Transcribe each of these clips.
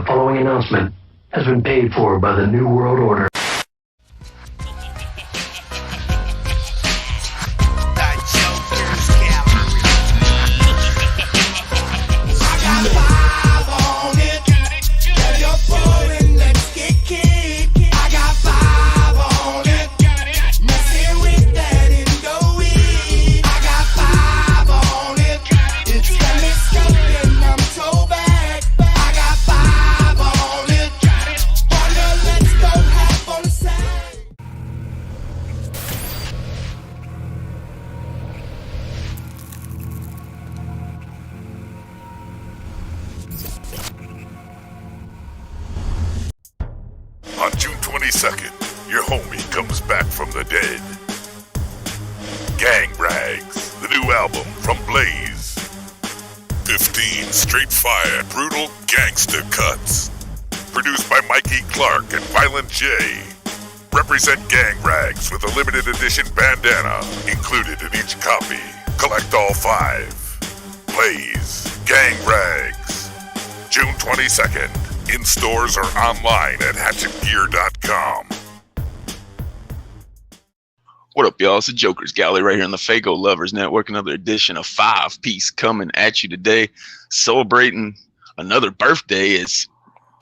following announcement has been paid for by the New World Order. On June 22nd, your homie comes back from the dead. Gang Rags, the new album from Blaze. 15 straight fire, brutal gangster cuts. Produced by Mikey Clark and Violent J. Represent Gang Rags with a limited edition bandana included in each copy. Collect all 5. Blaze, Gang Rags. June 22nd. In stores or online at hatchetgear.com. What up, y'all? It's the Jokerz Gallery right here on the Fago Lovers Network. Another edition of 5-Piece coming at you today. Celebrating another birthday is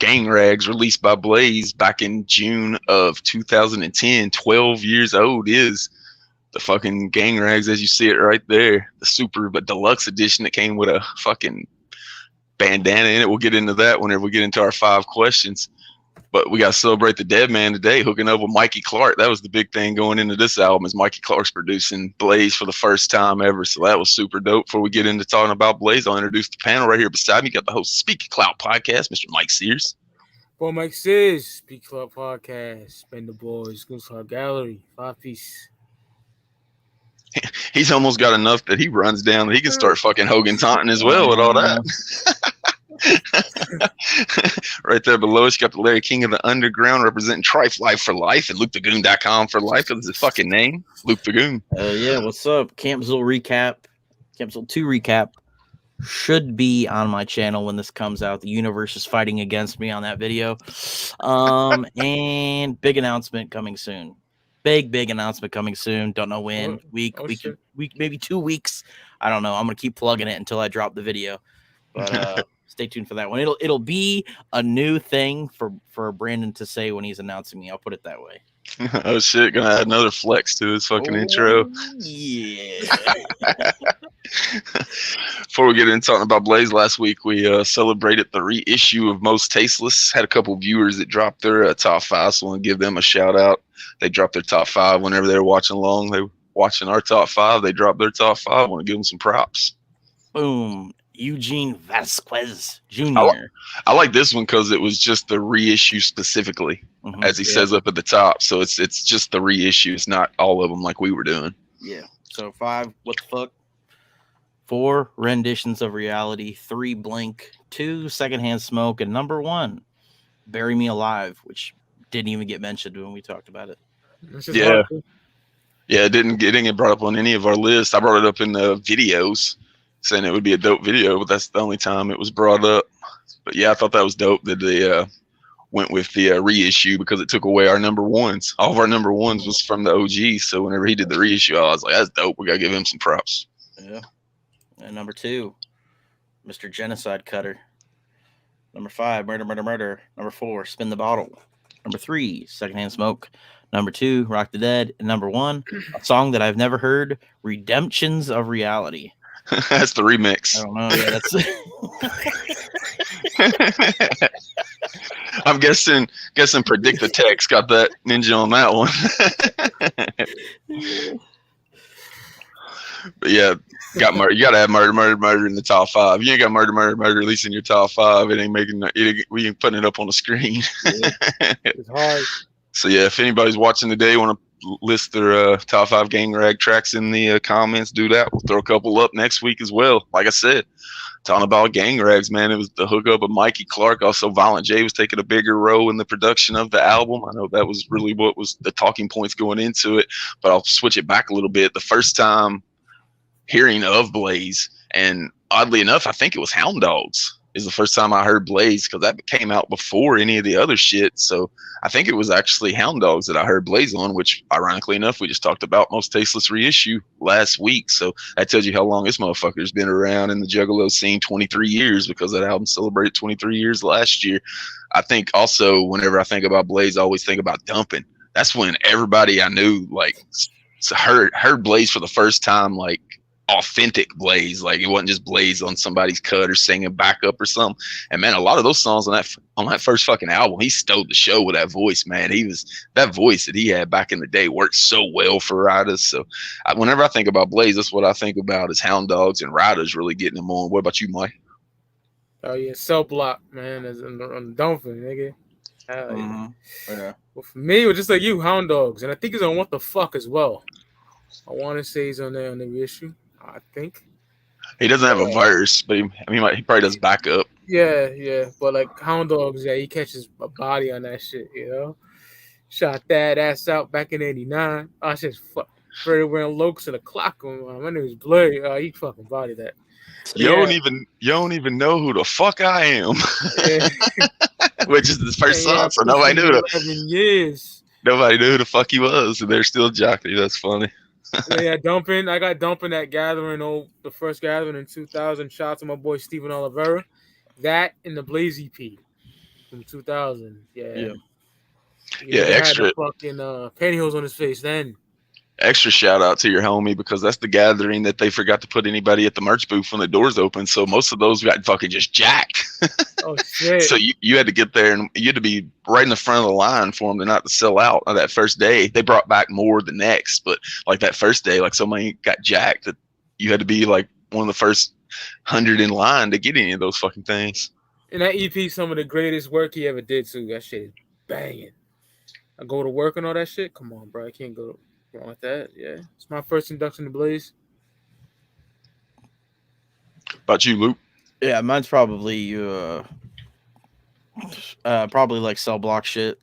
Gang Rags, released by Blaze back in June of 2010. 12 years old is the fucking Gang Rags as you see it right there. The super but deluxe edition that came with a fucking bandana in it. We'll get into that whenever we get into our 5 questions. But we got to celebrate the dead man today, hooking up with Mikey Clark. That was the big thing going into this album, is Mikey Clark's producing Blaze for the first time ever. So that was super dope. Before we get into talking about Blaze, I'll introduce the panel right here beside me. Got the host of Speak Clout Podcast, Mr. Mike Sears. Well, Mike Sears, Speak Clout Podcast, Spend the Boys, Jokerz Gallery, 5-Piece. He's almost got enough that he runs down that he can start fucking Hogan taunting as well with all that. Right there below us, you got the Larry King of the Underground representing Trife Life for Life and LukeTheGoon.com for life. That's his fucking name, Luke the Goon. Yeah, what's up? Campbell 2 recap should be on my channel when this comes out. The universe is fighting against me on that video. And big announcement coming soon. Big announcement coming soon. Don't know when. Week, maybe 2 weeks. I don't know. I'm gonna keep plugging it until I drop the video. But stay tuned for that one. It'll be a new thing for Brandon to say when he's announcing me. I'll put it that way. Oh shit, gonna add another flex to his fucking intro. Yeah. Before we get into talking about Blaze, last week we celebrated the reissue of Most Tasteless. Had a couple viewers that dropped their top 5, so I want to give them a shout out. They dropped their top 5 whenever they were watching along. They were watching our top 5. They dropped their top 5. I want to give them some props. Boom. Eugene Vasquez Jr. I like this one because it was just the reissue specifically, as he says up at the top. So it's just the reissue. It's not all of them like we were doing. Yeah. So 5, what the fuck? 4, renditions of reality. 3, blink. 2, secondhand smoke. And number 1, bury me alive, which didn't even get mentioned when we talked about it. Yeah. Yeah, it didn't get brought up on any of our lists. I brought it up in the videos, saying it would be a dope video, but that's the only time it was brought up. But yeah, I thought that was dope that they went with the reissue because it took away our number 1s. All of our number 1s was from the OG. So whenever he did the reissue, I was like, that's dope. We got to give him some props. Yeah. And number 2, Mr. Genocide Cutter. Number 5, Murder. Number 4, Spin the Bottle. Number 3, Secondhand Smoke. Number 2, Rock the Dead. And number 1, a song that I've never heard, Redemptions of Reality. That's the remix. I don't know. Yeah, that's. I'm guessing Predict the Text got that ninja on that one. But yeah, got murder. You gotta have murder in the top 5. You ain't got murder at least in your top 5. It ain't making. We ain't putting it up on the screen. Yeah, it's hard. So yeah, if anybody's watching today, want to list their top 5 Gang Rag tracks in the comments, do that. We'll throw a couple up next week as well. Like I said, talking about Gang Rags, man, it was the hookup of Mikey Clark. Also, Violent J was taking a bigger role in the production of the album. I know that was really what was the talking points going into it, but I'll switch it back a little bit. The first time hearing of Blaze, and oddly enough, I think it was Hound Dogs, is the first time I heard Blaze, because that came out before any of the other shit. So I think it was actually Hound Dogs that I heard Blaze on, which ironically enough, we just talked about Most Tasteless reissue last week. So that tells you how long this motherfucker's been around in the Juggalo scene, 23 years, because that album celebrated 23 years last year. I think also whenever I think about Blaze, I always think about Dumpin'. That's when everybody I knew like heard Blaze for the first time, like authentic Blaze. Like it wasn't just Blaze on somebody's cut or singing backup or something. And man, a lot of those songs on that first fucking album, he stole the show with that voice, man. That voice that he had back in the day worked so well for Riders. So whenever I think about Blaze, that's what I think about is Hound Dogs and Riders really getting him on. What about you, Mike? Oh yeah, Cell Block, man, is on the Dolphin, nigga. Yeah. Well, for me, it was just like you, Hound Dogs, and I think he's on What the Fuck as well. I want to say he's on there on the reissue. I think he doesn't have a verse, but he probably does backup. Yeah, but like Hound Dogs, yeah, he catches a body on that shit, you know. Shot that ass out back in '89. I just fuck. Freddy wearing Lokes and a clock on. My name is Blurry. He fucking body that. You don't even know who the fuck I am. Yeah. Which is the first song, so nobody knew. Nobody knew who the fuck he was, and they're still jockey. That's funny. Yeah, Dumpin'. I got Dumpin' at Gathering, the first Gathering in 2000. Shout out to my boy Steven Oliveira. That in the Blaze EP from 2000. Yeah. Extra. Had the fucking pantyhose on his face then. Extra shout out to your homie, because that's the Gathering that they forgot to put anybody at the merch booth when the doors open. So most of those got fucking just jacked. Oh shit! So you had to get there, and you had to be right in the front of the line for them to not to sell out on that first day. They brought back more the next, but like that first day, like so many got jacked that you had to be like one of the first 100 in line to get any of those fucking things. And that EP, some of the greatest work he ever did too. That shit is banging. I go to work and all that shit. Come on, bro. I can't go wrong with that. Yeah, it's my first induction to Blaze. About you, Luke? Yeah, mine's probably probably like Cell Block shit,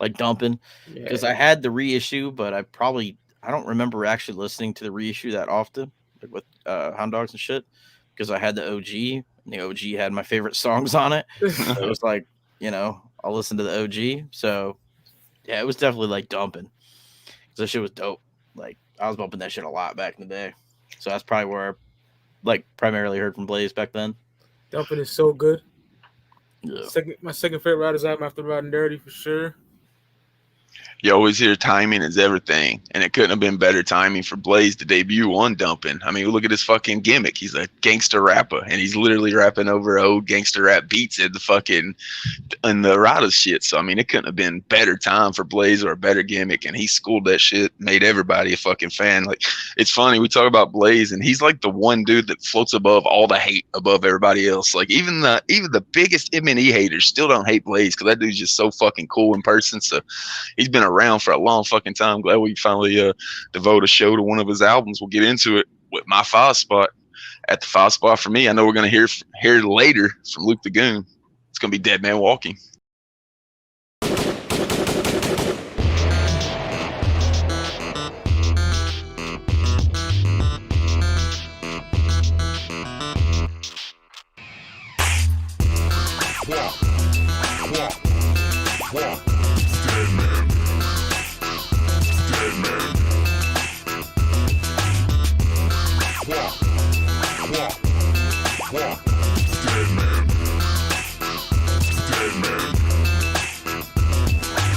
like Dumpin', because I had the reissue, but I don't remember actually listening to the reissue that often, like with Hound Dogs and shit, because I had the OG, and the OG had my favorite songs on it. So it was like, I'll listen to the OG. So yeah, it was definitely like Dumpin', because that shit was dope. Like I was bumping that shit a lot back in the day. So that's probably where I like primarily heard from Blaze back then. Dumpin' is so good. Yeah. My second favorite Riders album after Riding Dirty for sure. You always hear timing is everything, and it couldn't have been better timing for Blaze to debut on Dumpin'. I mean, look at his fucking gimmick. He's a gangster rapper, and he's literally rapping over old gangster rap beats in the Riders shit. So I mean, it couldn't have been better time for Blaze or a better gimmick, and he schooled that shit, made everybody a fucking fan. Like, it's funny, we talk about Blaze, and he's like the one dude that floats above all the hate above everybody else. Like even the biggest M&E haters still don't hate Blaze, because that dude's just so fucking cool in person. So he's been around for a long fucking time. Glad we finally devote a show to one of his albums. We'll get into it with my 5 spot. At the 5 spot for me, I know we're going to hear later from Luke the Goon. It's going to be Dead Man Walking.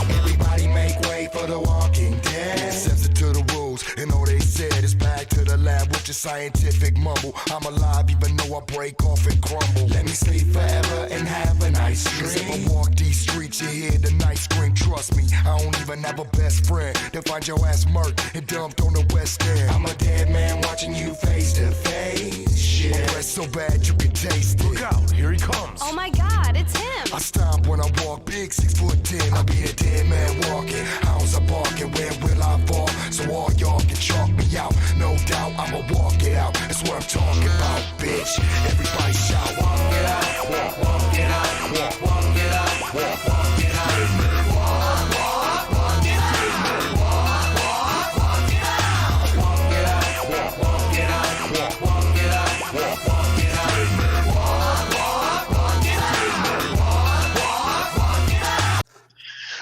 Everybody make way for the Walking Dead. Sensitive to the rules, and all they said is back to the lab with your scientific mumble. I'm alive even though I break off and crumble. Let me stay forever and have a nice dream. If I walk these streets, you hear the night scream. Trust me, I don't even have a best friend. They'll find your ass murked and dumped on the West End. I'm a dead man watching you face to face. Shit, my breath so bad you can taste it. Look out, here he comes. Oh my God, it's him. I stomp when I walk big, 6'10". I be a dead man walking. How's I barking? Where will I fall? So all y'all can chalk me out. No doubt, I'ma walk it out. That's what I'm talking about, bitch. Everybody shout, walk it out, walk it out, walk it out, walk it out.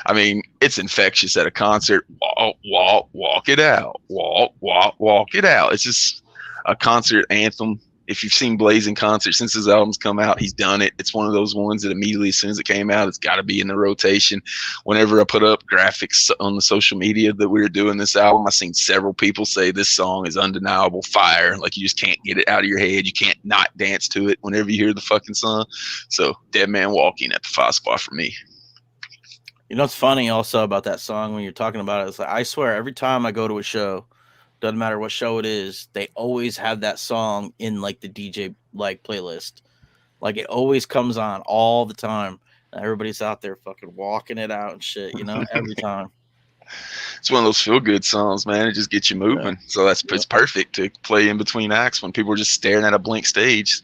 I mean, it's infectious at a concert. Walk it out. Walk it out. It's just a concert anthem. If you've seen Blaze in concert since his album's come out, he's done it. It's one of those ones that immediately, as soon as it came out, it's got to be in the rotation. Whenever I put up graphics on the social media that we were doing this album, I've seen several people say this song is undeniable fire. Like, you just can't get it out of your head. You can't not dance to it whenever you hear the fucking song. So Dead Man Walking at the 5 spot for me. You know what's funny also about that song when you're talking about it? It's like, I swear every time I go to a show, doesn't matter what show it is, they always have that song in like the DJ like playlist. Like, it always comes on all the time. Everybody's out there fucking walking it out and shit, you know, every time. It's one of those feel good songs, man. It just gets you moving. Yeah. So it's perfect to play in between acts when people are just staring at a blank stage.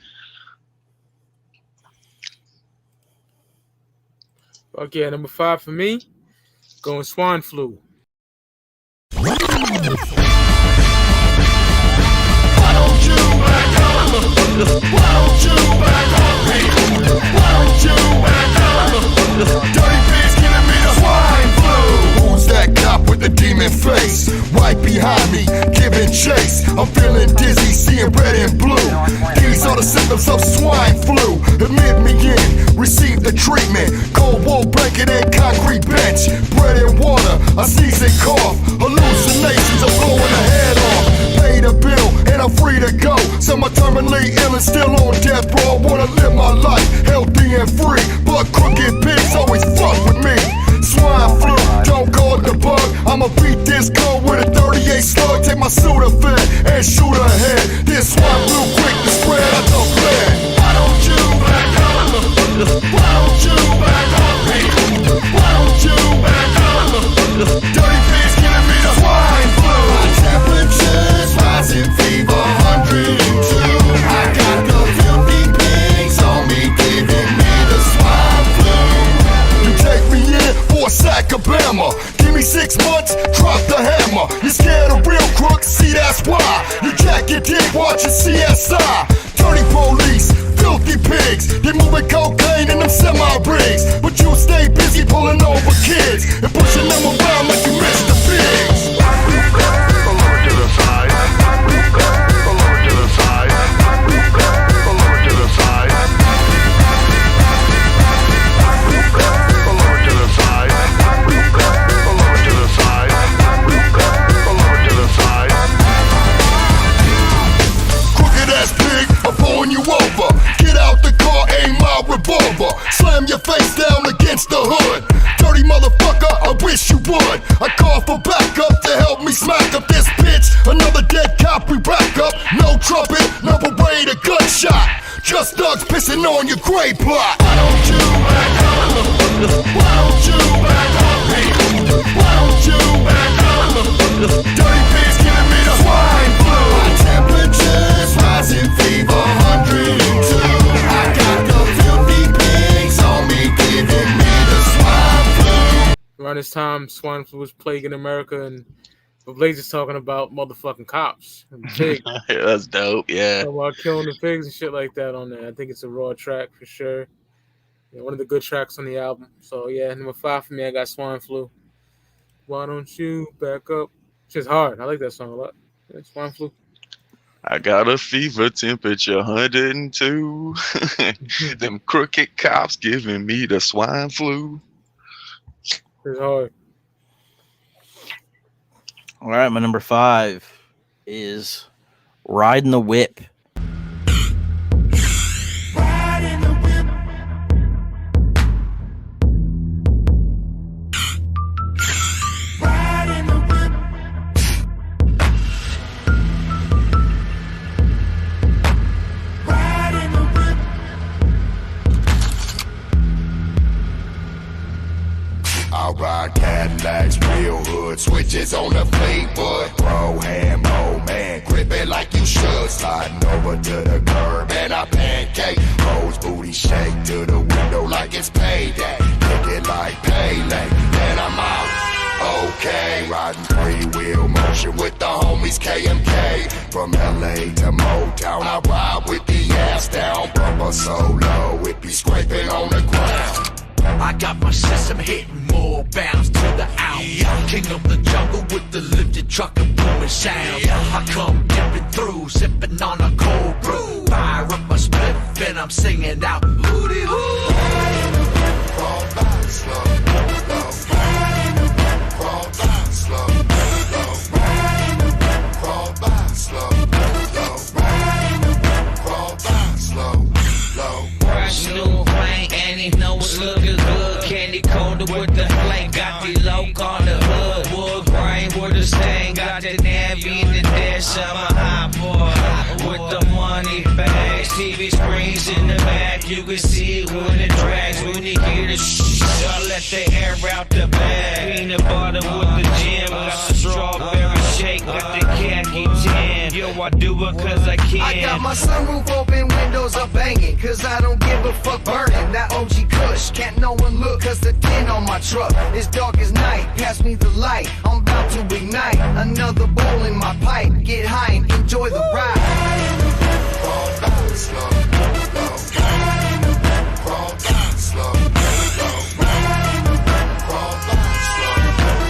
Okay, number 5 for me, going Swine Flu. Dirty bitch giving me the swine flu. Who's that cop with the demon face? Right behind me, giving chase. I'm feeling dizzy, seeing red and blue. These are the symptoms of swine flu. Admit me in, receive the treatment. Cold wool blanket and concrete bench. Bread and water, I sneeze and cough. Hallucinations are blowing the head off. Pay the bill and I'm free to go. Some are terminally ill and still on death row. I wanna live my life healthy and free, but crooked pigs always fuck with me. Swine flu, don't call it the bug. I'ma beat this gun with a 38 slug. Take my Sudafed and shoot ahead. This swine flu quick to spread out the blood. Why don't you back up? Why don't you back up? Why don't you back up? Dirty pigs giving me the swine flu. My temperature's rising, fever 102. I got the filthy pigs on me, giving me the swine flu. You take me in for a sack of Bama. Give me 6 months, drop the hammer. You scared of real crooks, see that's why. You jack your dick watching CSI. Dirty police, filthy pigs. They moving cocaine in them semi-rigs. But you stay busy pulling over kids and pushing them around like you missed the pigs. Slam your face down against the hood. Dirty motherfucker, I wish you would. I call for backup to help me smack up this bitch. Another dead cop, we back up. No trumpet, no parade, a gunshot. Just thugs pissing on your grave plot. Why don't you back up? Why don't you back up? Why don't you back up? Dirty pigs giving me the swine flu. My temperature's rising, fever 102. I got the filthy pigs on me, giving me the swine flu. Around this time, swine flu was plaguing America, and Blaze is talking about motherfucking cops and pigs. Yeah, that's dope. Yeah, about killing the pigs and shit like that on there. I think it's a raw track for sure. Yeah, one of the good tracks on the album. So yeah, number 5 for me, I got Swine Flu. Why don't you back up? It's just hard. I like that song a lot. Yeah, Swine Flu. I got a fever temperature 102. Them crooked cops giving me the swine flu. It's hard. All right, my number 5 is Riding the Whip. Riding the whip. Riding the whip. Riding the whip. I ride Cadillacs, real hood, switches on the Fleetwood. Pro ham, old man, grip it like you should. Sliding over to the curb and I pancake. Rose booty shake to the window like it's payday. Kick it like Pele, and I'm out. Okay, riding 3-wheel motion with the homies KMK. From LA to Motown, I ride with the ass down. Bumper so low, it be scraping on the ground. I got my system hitting more full bounce to the out. King of the jungle with the lifted truck and booming sound. I come dipping through, sipping on a cold brew. Fire up my spliff and I'm singing out Hoodie Hoo. Crawl back slow, slow. Crawl back slow, slow. Crawl back slow, slow. Crawl back slow, slow. Fresh new flame and he know it's looking good. Candy coated with the flame, got the loc on the hood. Wood grain with the stain, got the navy in the dash. I'm a hot boy with the money bags. TV screens in the back, you can see it when it drags. When you hear the I let the air out the bag. Peanut butter with the jam, got the strawberry shake, got the khaki tan. Yo, I do it cause I can. I got my sunroof open, windows are banging, cause I don't give a fuck burning. That OG Kush, can't no one look, cause the tin on my truck is dark as night. Pass me the light, I'm about to ignite another bowl in my pipe. Get high and enjoy the ride. Crawl back slow, slow. Crawl back slow, slow. Crawl back slow,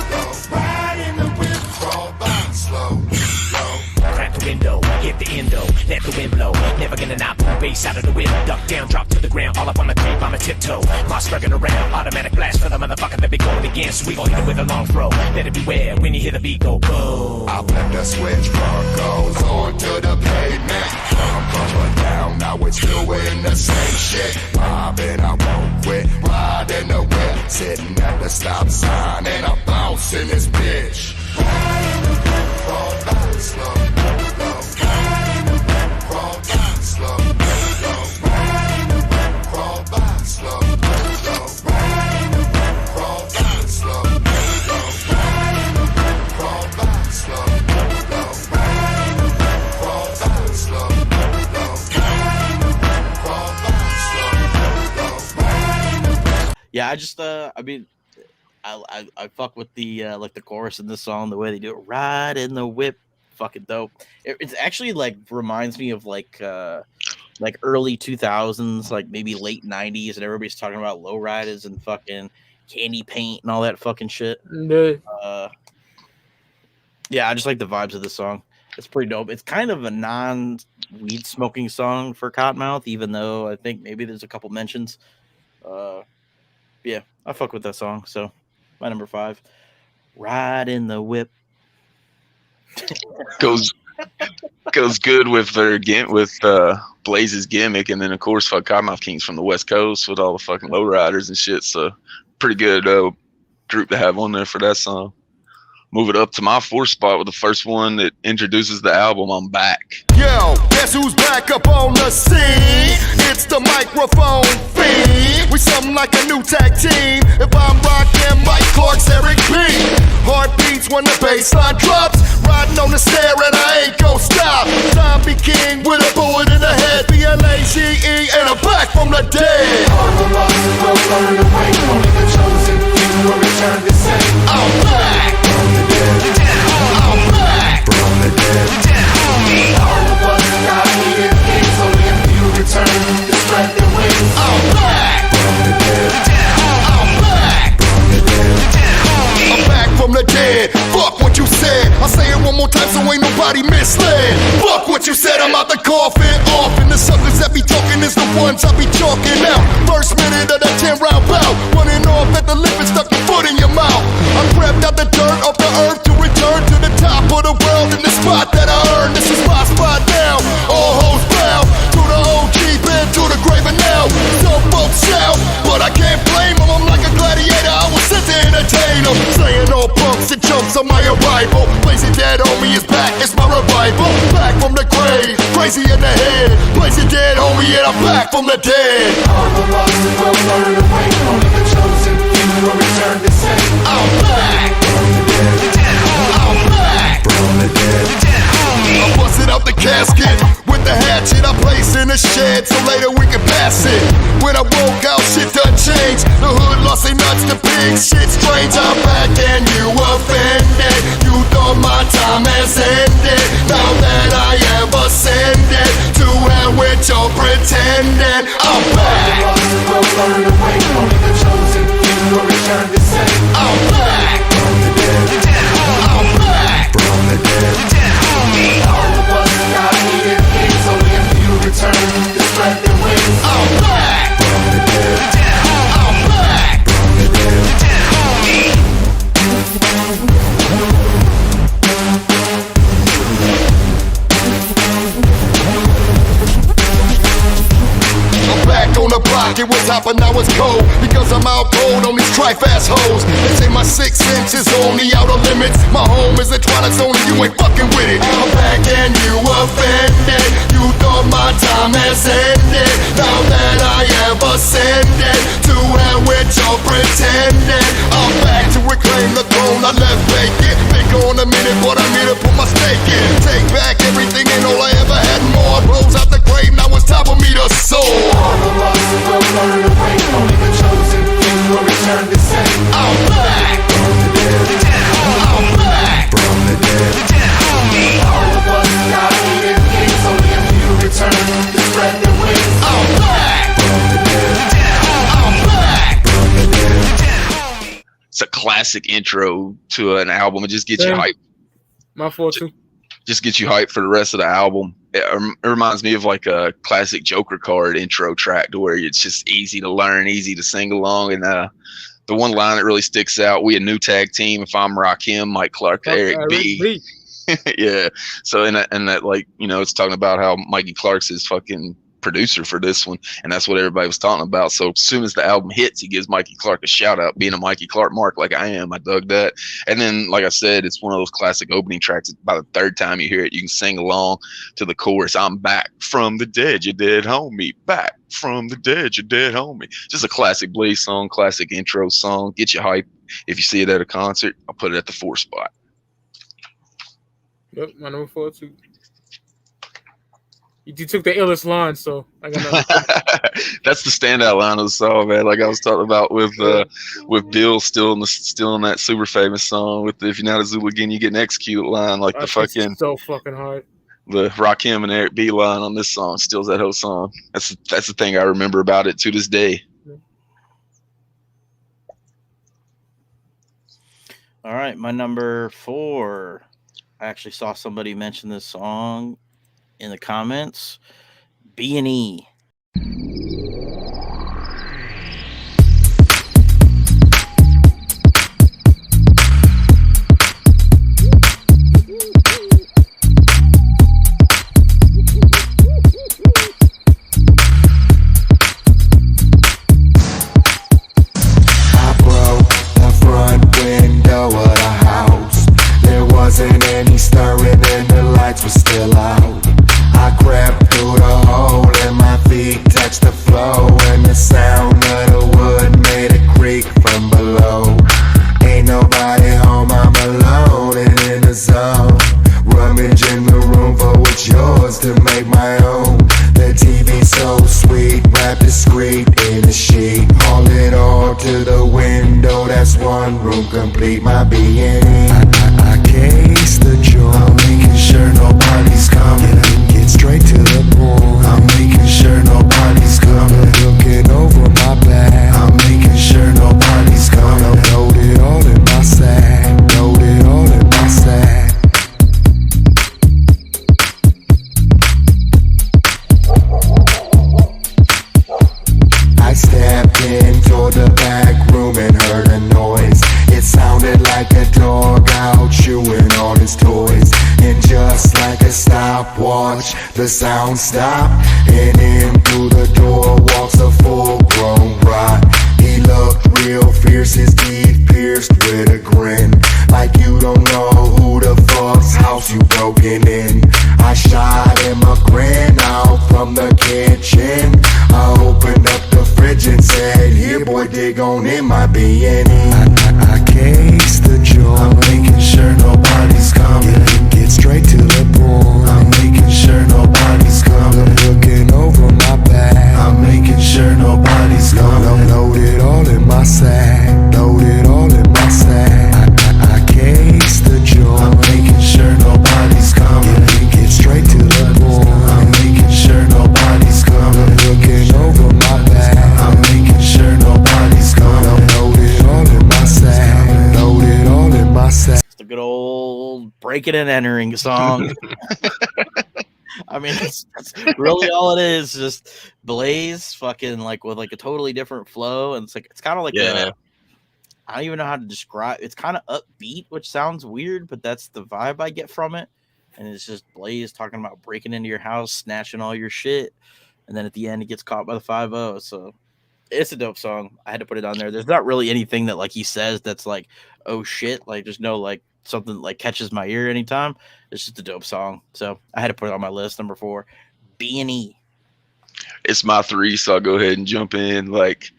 slow. Ride in the whip. Crawl back slow, slow. Crack the window, hit the endo, let the wind blow. Never gonna not pull bass out of the wind. Duck down, drop to the ground, all up on the creep, I'm a tiptoe. Moss struggling around, automatic blast for the motherfucker that be going against. We gon' hit it with a long throw. Let it beware when you hear the beat go boom. I flip the switch, front goes on to the pavement. I'm going down, now it's doing the same shit. Mobbing, I won't quit, riding the whip. Sitting at the stop sign and I'm bouncing this bitch. Crawl back slow, slow. Crawl back slow, slow. Crawl back slow, slow. Crawl back slow, slow. Crawl back slow, slow. Crawl back slow, slow. Crawl back slow, slow. Yeah, I just I mean, I fuck with the like the chorus in this song, the way they do it. Ride in the whip, fucking dope. It's actually like reminds me of like early 2000s, like maybe late 90s, and everybody's talking about lowriders and fucking candy paint and all that fucking shit. Yeah, I just like the vibes of this song. It's pretty dope. It's kind of a non-weed smoking song for Cottonmouth, even though I think maybe there's a couple mentions. Yeah, I fuck with that song. So my number 5, Ride in the Whip. goes good with Blaze's gimmick, and then of course fuck Cottonmouth Kings from the West Coast with all the fucking lowriders and shit. So pretty good group to have on there for that song. Move it up to my 4th spot with the first one that introduces the album, I'm Back. Yo, guess who's back up on the scene? It's the microphone fiend. We something like a new tag team. If I'm rockin' Mike Clark's Eric B. Heartbeats when the bassline drops. Riding on the stair and I ain't gon' stop. Zombie King with a bullet in the head. BLAGE and I'm back from the dead. All the losses will burn away. Only the chosen few will return to say, I'm back from the dead. I'm back from the dead. all of us got needed things. Only a few return to spread their wings. I'm back from the dead. I'm back from the dead. I'm back from the dead. Fuck what you said. I'll say it one more time so ain't nobody misled. Fuck what you said. I'm out the coffin off. And the suckers that be talking is the ones I be talking out. First minute of that 10-round bout. Running off at the lip and stuck your foot in your mouth. I grabbed out the dirt off the earth to return to the top of the world in the spot that I earned. This is my spot now. All hoes bow to the OG, been to the grave and now. Some folks shout, but I can't blame them. I'm like a gladiator, I was sent to entertain them. Slaying all punks and chumps on my arrival. Blazing dead homie is back, it's my revival. Back from the grave, crazy in the head. Blazing dead homie and I'm back from the dead. All the losses will burn away. Only the chosen few will return to say, I'm back from the dead. I'm back from the dead. I busted out the casket with the hatchet I placed in the shed so later we can pass it. When I woke out, shit done changed. The hood lost their nuts to pigs. Shit strange, I'm back and you offended. You thought my time has ended. Now that I am ascended, to hell with your pretending. I'm all the back. losses will burn away. Only the chosen few will return to say, but now it's cold because I'm out cold on these tri-fast hoes. They say my 6 inch is on the outer limits. My home is the Twilight Zone and you ain't fucking with it. I'm back and you offended. You thought my time has ended. Now that I have ascended, to hell with your pretending. I'm back to reclaim the throne I left vacant. Been gone a minute, but I'm here to put my stake in. Take back everything and all I ever had more. I rose out the grave, now it's time for me to soar. All the lost will learn to wait. Only the chosen few will return to say, I'm back from the dead. I'm back from the dead. all of us got needed things. Only a few return to spread the wings. I'm back from the dead. I'm back from the dead. It's a classic intro to an album. It just gets you hyped. My fault too. Just gets you hyped for the rest of the album. It reminds me of like a classic Joker card intro track to where it's just easy to learn, easy to sing along. And the one line that really sticks out, we a new tag team. If I'm Rakim, Mike Clark, Eric B. Yeah. So in that, like, you know, it's talking about how Mikey Clark's his fucking producer for this one, and that's what everybody was talking about. So as soon as the album hits, he gives Mikey Clark a shout out, being a Mikey Clark mark like I am. I dug that. And then, like I said, it's one of those classic opening tracks. By the third time you hear it, you can sing along to the chorus. I'm back from the dead, you dead homie. Back from the dead, you dead homie. Just a classic Blaze song, classic intro song. Get you hyped. If you see it at a concert, I'll put it at the 4 spot. Yep, my number 4 too. You took the illest line, so I got That's the standout line of the song, man. Like I was talking about with Bill still in that super famous song with the, if you're not a Zooligan, you get an executed line, like the fucking so fucking hard. The Rakim and Eric B line on this song steals that whole song. That's the thing I remember about it to this day. All right, my number 4. I actually saw somebody mention this song in the comments. B&E. Complete my being. I case the joy. I'm making sure nobody's coming. Get straight to the point. I'm making sure nobody's coming. Looking over my back. I'm making sure nobody's coming. Load it all in my sack. Load it all in my sack. I stepped into the back room and heard a noise. It sounded like a dog out chewing on his toys. And just like a stopwatch, the sound stopped. And in through the door walks a full-grown rot. He looked real fierce, his teeth pierced with a grin. Like you don't know who the fuck's house you broken in. I shot him a grin out from the kitchen. I opened up the fridge and said, here boy, dig on in my B&E. I case the joy. I'm making sure nobody's coming. Get straight to the point. I'm making sure nobody's coming. Looking over my back. I'm making sure nobody's coming. Load it all in my sack. Load it all in my sack. I case the joy. I'm making sure nobody's coming. Get straight to the point. I'm making sure nobody's coming. Looking over my back. I'm making sure nobody's coming. Load it all in my sack. Load it all in my sack. It's the good old breaking and entering song. I mean, that's really all it is. Just Blaze fucking like with like a totally different flow. And it's kind of like I don't even know how to describe. It's kind of upbeat, which sounds weird, but that's the vibe I get from it. And it's just Blaze talking about breaking into your house, snatching all your shit. And then at the end, he gets caught by the 5-0. So It's a dope song. I had to put it on there. There's not really anything that like he says that's like, oh shit, like there's no like something that, like catches my ear anytime. It's just a dope song. So I had to put it on my list. Number 4, B&E. It's my 3, so I'll go ahead and jump in. Like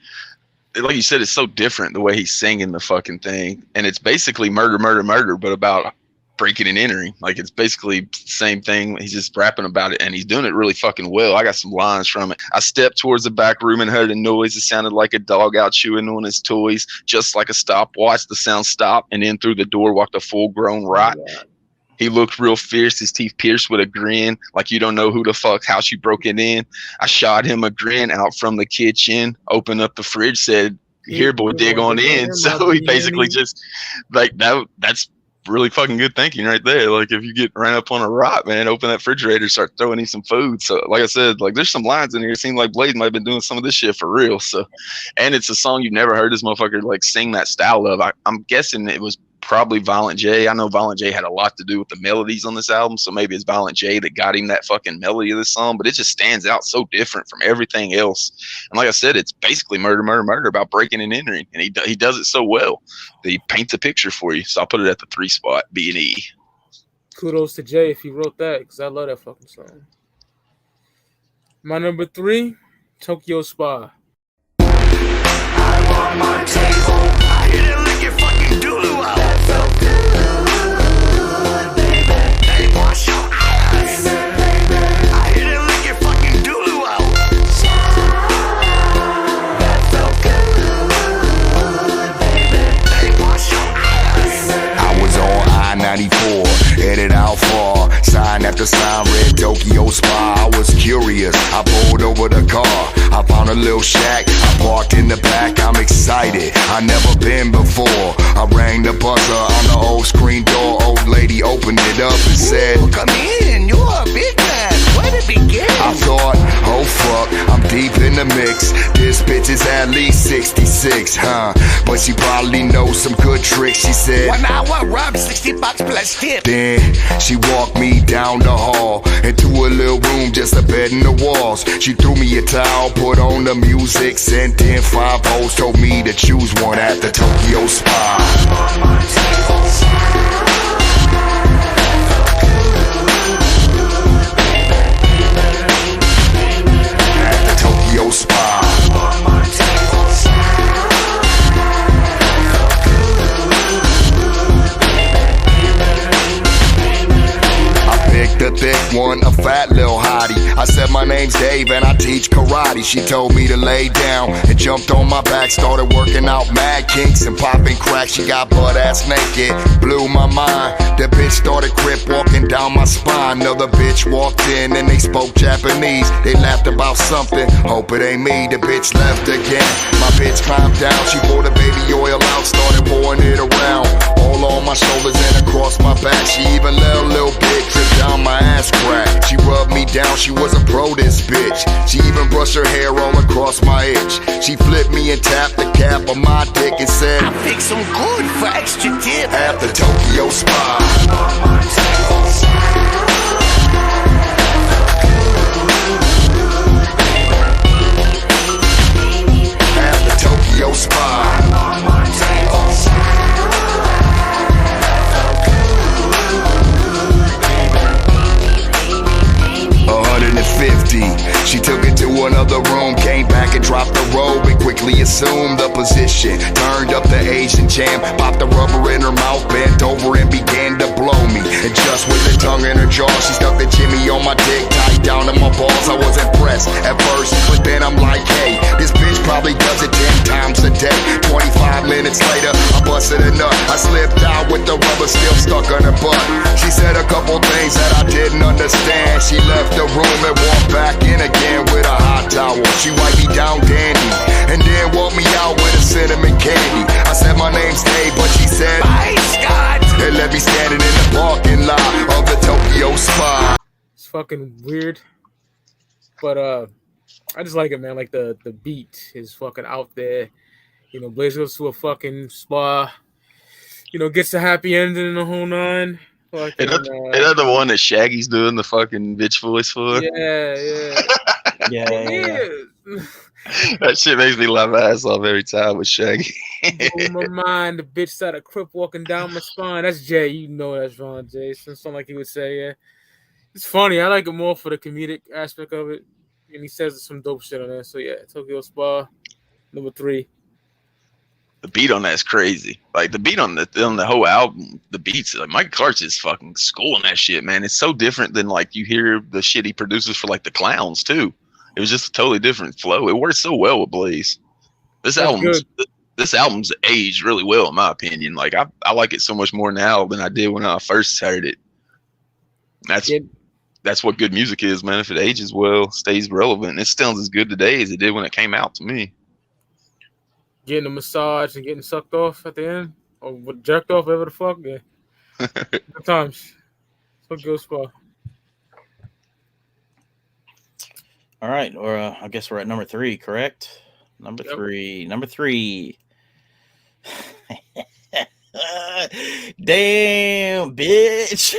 you said, it's so different the way he's singing the fucking thing, and it's basically murder, but about breaking and entering. Like it's basically the same thing. He's just rapping about it, and he's doing it really fucking well. I got some lines from it. I stepped towards the back room and heard a noise. It sounded like a dog out chewing on his toys, just like a stopwatch. The sound stopped, and in through the door walked a full-grown rat. He looked real fierce, his teeth pierced with a grin, like you don't know who the fuck, how she broke it in. I shot him a grin out from the kitchen, opened up the fridge, said, here, boy, dig on in. So he basically just, like, that's really fucking good thinking right there. Like, if you get ran up on a rot, man, open that refrigerator, start throwing in some food. So, like I said, like, there's some lines in here. It seems like Blaze might have been doing some of this shit for real. So, and it's a song you've never heard this motherfucker, like, sing that style of. I'm guessing it was probably Violent J. I know Violent J had a lot to do with the melodies on this album, so maybe it's Violent J that got him that fucking melody of this song, but it just stands out so different from everything else. And like I said, it's basically murder about breaking and entering, and he does it so well. He paints a picture for you, so I'll put it at the 3 spot, B&E. Kudos to Jay if he wrote that, because I love that fucking song. My number 3, Tokyo Spa. I want my table. I hit it like your fucking doodle out. That felt good, baby. Hey, wash your eyes. Baby. I hit it like your fucking doodle out. That felt good, baby. Hey, wash your eyes. I was on I-94, headed out far. Sign after sign read Tokyo Spa. I was curious, I pulled over the car. I found a little shack, I parked in the back. I'm excited, I never been before. I rang the buzzer on the old screen door. Old lady opened it up and said, come in, you're a big man, where to begin? I thought, oh fuck, I'm deep in the mix. This bitch is at least 66, huh? But she probably knows some good tricks. She said, 1 hour rub, $60 plus tip. Then she walked me down the hall into a little room, just a bed in the walls. She threw me a towel, put on the music, sent in 5 hoes, told me to choose one at the Tokyo Spa. At the Tokyo Spa. The thick one, a fat little hottie. I said my name's Dave and I teach karate. She told me to lay down and jumped on my back. Started working out mad kinks and popping crack. She got butt ass naked, blew my mind. The bitch started crip walking down my spine. Another bitch walked in and they spoke Japanese. They laughed about something, hope it ain't me. The bitch left again. My bitch climbed down, she poured the baby oil out, started pouring it around. All on my shoulders and across my back. She even let a little bit drip down my ass crack. She rubbed me down, she was a pro, this bitch. She even brushed her hair all across my itch. She flipped me and tapped the cap on my dick and said, I fix some good for extra tip at the Tokyo Spa. At the Tokyo Spa. 150. She took it to another room, came back and dropped the robe and quickly assumed the position. Turned up the Asian jam, popped the rubber in her mouth, bent over and began to blow me. And just with the tongue in her jaw, she stuck the Jimmy on my dick, tight down to my balls. I was impressed at first, but then I'm like, hey, this bitch probably does it 10 times a day. 25 minutes later, I busted a nut. I slipped out with the rubber still stuck on her butt. She said a couple things that I didn't understand. She left the room and walked back in again with a hot towel. She wiped me down dandy and then walked me out with a cinnamon candy. I said my name's Dave, but she said, bye, Scott, and left me standing in the parking lot of the Tokyo Spa. It's fucking weird, but I just like it, man. Like the beat is fucking out there. You know, Blaze goes to a fucking spa. You know, gets a happy ending in the whole 9. Fucking, another one that Shaggy's doing the fucking bitch voice for. Yeah. That shit makes me laugh my ass off every time with Shaggy. In my mind, the bitch started a crip walking down my spine. That's Jay. You know that's Ron Jay. Something like he would say, yeah. It's funny. I like it more for the comedic aspect of it. And he says some dope shit on there. So, yeah, Tokyo Spa, number 3. The beat on that's crazy. Like, the beat on the whole album, the beats, like, Mike Clark's just fucking schooling that shit, man. It's so different than, like, you hear the shit he produces for, like, the Clowns, too. It was just a totally different flow. It works so well with Blaze. This album's aged really well, in my opinion. Like, I like it so much more now than I did when I first heard it. That's what good music is, man. If it ages well, stays relevant, it sounds as good today as it did when it came out to me. Getting a massage and getting sucked off at the end, or jerked off, whatever the fuck. Yeah. Good times. Tokyo Spa. All right, or I guess we're at number 3, correct? Number 3. Damn, bitch.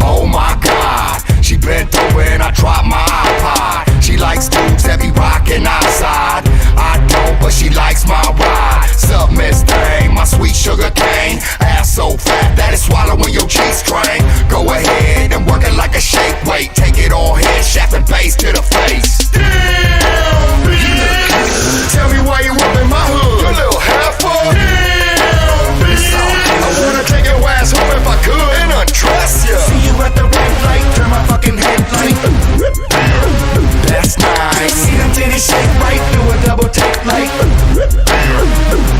Oh my God, she bent over and I dropped my iPod. She likes dudes that be rockin' outside. I don't, but she likes my ride. Sup, Miss Thing, my sweet sugar cane. Ass so fat that it's swallowing your cheeks strain. Go ahead and work it like a shake weight. Take it all head, shaft and base to the face. Damn, bitch. Tell me why you up in my hood, you little heifer. Damn, bitch. I wanna take your ass home if I could and undress ya. See you at the red light, turn my fucking headlight. That's nice. See them titties shake right through a double take like.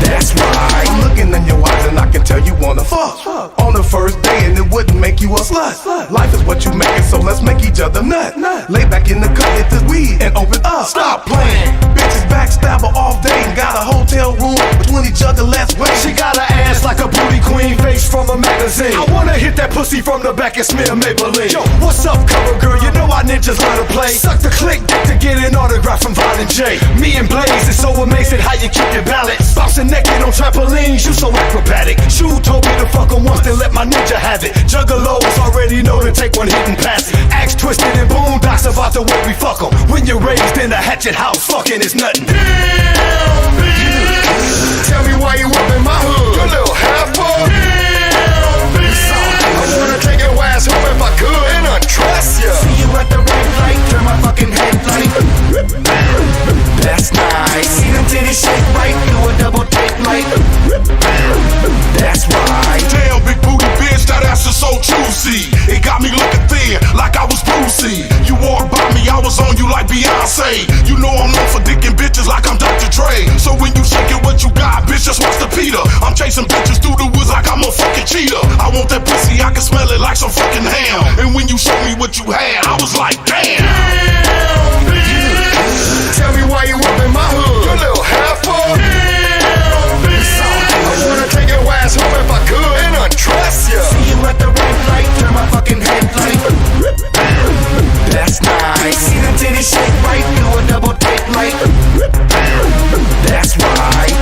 That's right. I'm looking in your eyes and I can tell you wanna fuck on the first day, and it wouldn't make you a slut. Life is what you make it, so let's make each other nut. Lay back in the cut, hit this weed and open up. Stop playing. Bitches backstabber all day and got a hotel room with 20 juggalettes waiting. She got her ass like a booty queen, face from a magazine. I wanna hit that pussy from the back and smear Maybelline. Yo, what's up, cover girl? You know our ninjas learn to play. Suck the click dick to get an autograph from Violent J. Me and Blaze, it's so amazing how you keep your balance. Bouncing naked on trampolines, you so acrobatic. Shu told me to fuck him once, then let my ninja have it. Juggalos already know to take one hit and pass it. Axe Twiztid and Boondocks about the way we fuck 'em. When you're raised in a hatchet house, fucking is nothing. Damn, bitch. Tell me why you up in my hood, you little heifer. Damn, bitch. I wanna take your ass home if I could and undress ya. See you at the red light, turn my fucking headlight. That's nice. See them titties shake right through a double take like. That's right. Damn, big booty bitch, that ass is so juicy. It got me looking thin, like I was Brucey. You walked by me, I was on you like Beyonce. You know I'm known for dicking bitches like I'm Dr. Dre. So when you shake it, what you got, bitch, just watch the Peter. I'm chasing bitches through the woods like I'm a fucking cheetah. I want that pussy, I can smell it like some fucking ham. And when you show me what you had, I was like, damn. Damn, bitch. Tell me why you up in my hood, you little heifer. Damn, bitch. I wanna take your ass home if I could and undress ya. See you at the red light, turn my fucking headlight. That's nice. See them titties shake right through a double take like. That's right.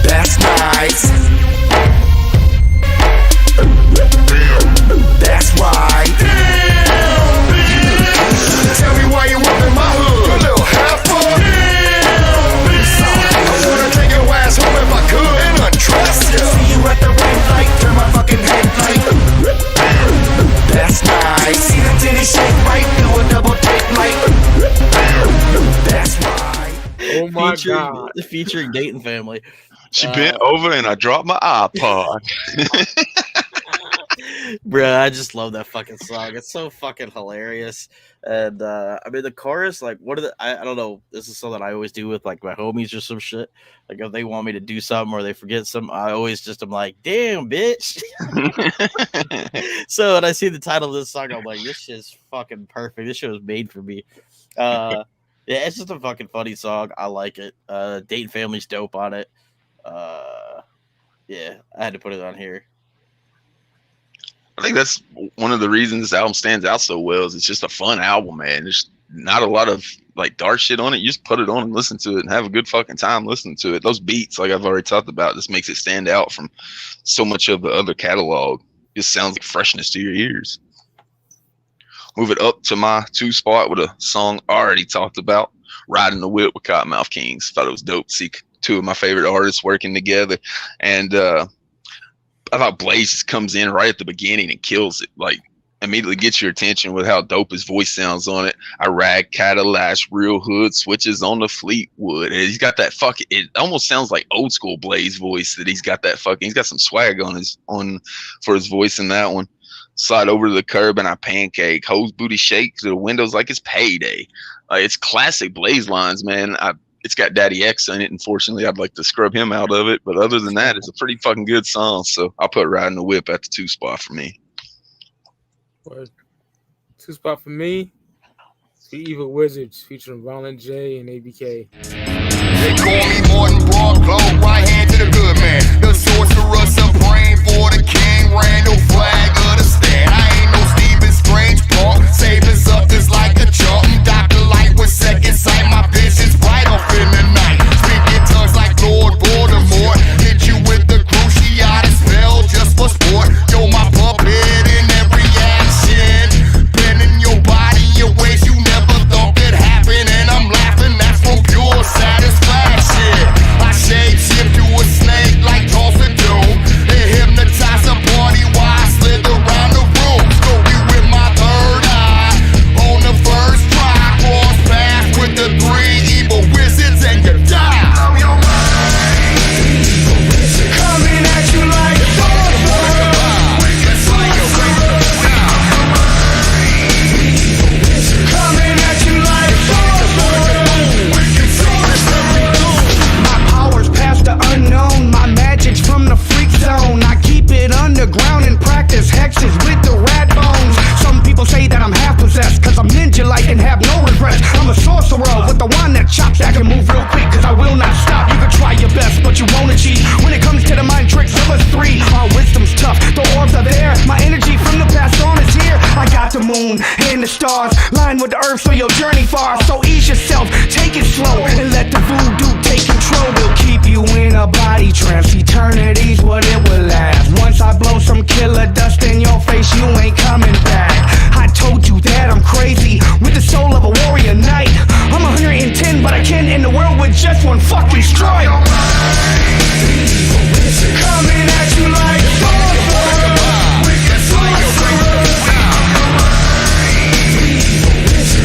That's nice. That's right. Tell me why you up in my hood, you little heifer. I wanna take your ass home if I could and undress ya. See you at the red light, turn my fucking headlight. That's nice. See them titties shake right through a double take like. That's right. Oh my God. Featuring Dayton Family. She bent over and I dropped my iPod. Bruh, I just love that fucking song. It's so fucking hilarious. And I mean the chorus, like what are the I don't know, this is something I always do with like my homies or some shit. Like if they want me to do something or they forget something, I always just am like, damn bitch. So when I see the title of this song, I'm like, this shit's fucking perfect. This shit was made for me. Yeah, it's just a fucking funny song. I like it. Dayton Family's dope on it. Yeah, I had to put it on here. I think that's one of the reasons this album stands out so well. Is it's just a fun album, man. There's not a lot of like dark shit on it, you just put it on and listen to it and have a good fucking time listening to it. Those beats, like I've already talked about, just makes it stand out from so much of the other catalog. It just sounds like freshness to your ears. Move it up to my 2 spot with a song I already talked about, Riding the Whip with Cottonmouth Kings. Thought it was dope to see 2 of my favorite artists working together. And I thought Blaze just comes in right at the beginning and kills it. Like, immediately gets your attention with how dope his voice sounds on it. I rag Cadillac, real hood, switches on the Fleetwood. And he's got that fucking, it almost sounds like old school Blaze voice that he's got some swag for his voice in that one. Slide over to the curb and I pancake. Hose booty shake to the windows like it's payday. It's classic Blaze lines, man. It's got Daddy X in it. Unfortunately, I'd like to scrub him out of it. But other than that, it's a pretty fucking good song. So I'll put Riding the Whip at the 2 spot for me. 2 spot for me. The Evil Wizards featuring Violent J and ABK. They call me Martin Broadcloak, right hand to the good man. The sorcerer supreme for the king, Randall flag of the stand. I ain't no Stephen Strange, Paul. Saving something's like a chump. Dr. Light with second sight. My vision's bright off in the night. Speaking tongues like Lord Voldemort. Hit you with the cruciate spell just for sport. Yo, my puppet in every action. Bending your body in ways you never thought could happen. And I'm laughing, that's from pure satisfaction. I shape shift to a snake like Tulsa Doom. And hypnotize a party while I slid around the room. Story with my third eye. On the first try, cross paths with the 3 evil wizards and you die. Coming at you like a unknown, my magic's from the freak zone. I keep it underground and practice hexes with the rat bones. Some people say that I'm half possessed, cause I'm ninja-like and have no regrets. I'm a sorcerer with the wand that chops. I can move real quick, cause I will not stop. You can try your best, but you won't achieve. When it comes to the mind tricks of us 3, our wisdom's tough, the orbs are there. My energy from the past on is here. I got the moon and the stars, lined with the earth so you'll journey far. So ease yourself, take it slow, and let the voodoo take control. We'll keep you in a body trance, eternity's what it will last. Once I blow some killer dust in your face, you ain't coming back. I told you that I'm crazy, with the soul of a warrior knight. I'm 110, but I can end the world with just one fucking strike. Coming at you like